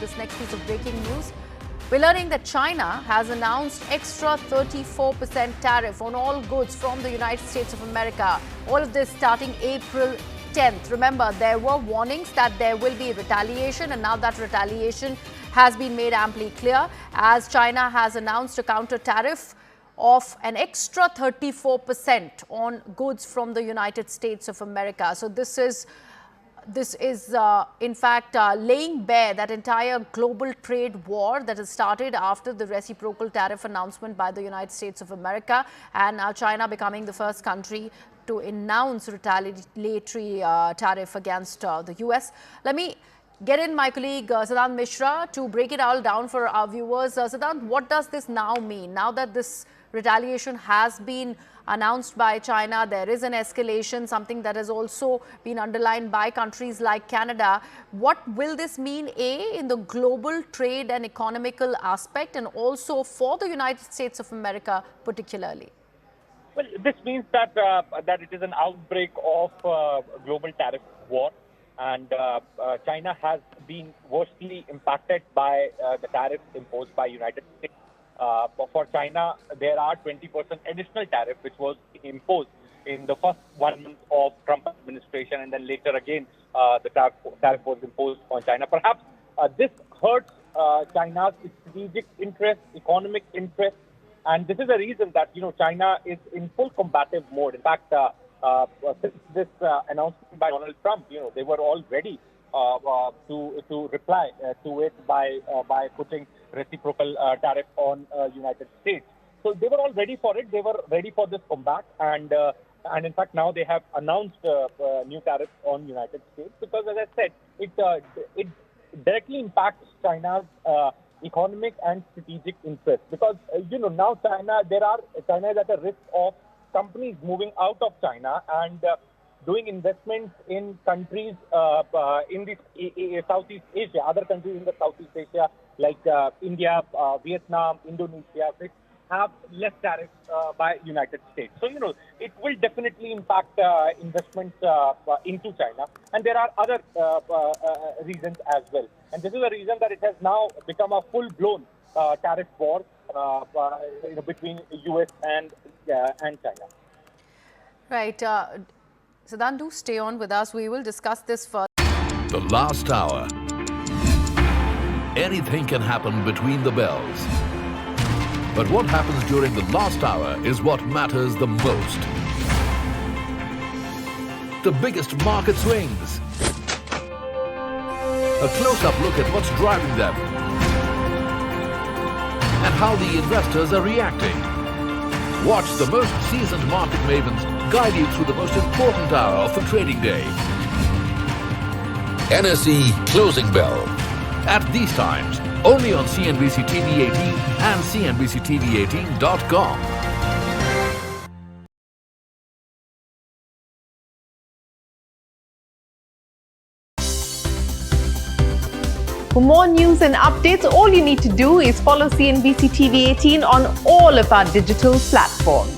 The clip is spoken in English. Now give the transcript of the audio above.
This next piece of breaking news. We're learning that China has announced extra 34% tariff on all goods from the United States of America. All of this starting April 10th. Remember, there were warnings that there will be retaliation, and now that retaliation has been made amply clear as China has announced a counter tariff of an extra 34% on goods from the United States of America. So this is in fact laying bare that entire global trade war that has started after the reciprocal tariff announcement by the United States of America, and now China becoming the first country to announce retaliatory tariff against the US. Let me get in my colleague Siddhant Mishra to break it all down for our viewers. Siddhant, what does this now mean? Now that this retaliation has been announced by China, there is an escalation, something that has also been underlined by countries like Canada. What will this mean, A, in the global trade and economical aspect, and also for the United States of America particularly? Well, this means that that it is an outbreak of global tariff war, and China has been worstly impacted by the tariffs imposed by United States. For China, there are 20% additional tariff which was imposed in the first 1 month of Trump administration, and then later again the tariff was imposed on China. Perhaps this hurts China's strategic interest, economic interest, and this is the reason that China is in full combative mode. In fact, since this announcement by Donald Trump, they were all ready to reply to it by putting reciprocal tariff on United States. So they were all ready for it. They were ready for this comeback, and in fact now they have announced new tariffs on United States because, as I said, it directly impacts China's economic and strategic interests. Because now China is at a risk of companies moving out of China and doing investments in countries in the Southeast Asia, other countries in the Southeast Asia like India, Vietnam, Indonesia, which have less tariffs by United States. So, it will definitely impact investments into China. And there are other reasons as well. And this is a reason that it has now become a full-blown tariff war between US and China. Right. Siddhant, do stay on with us. We will discuss this further. The last hour. Anything can happen between the bells. But what happens during the last hour is what matters the most. The biggest market swings. A close-up look at what's driving them. And how the investors are reacting. Watch the most seasoned market mavens guide you through the most important hour of the trading day. NSE Closing Bell. At these times, only on CNBC-TV18 and CNBC-TV18.com. For more news and updates, all you need to do is follow CNBC-TV18 on all of our digital platforms.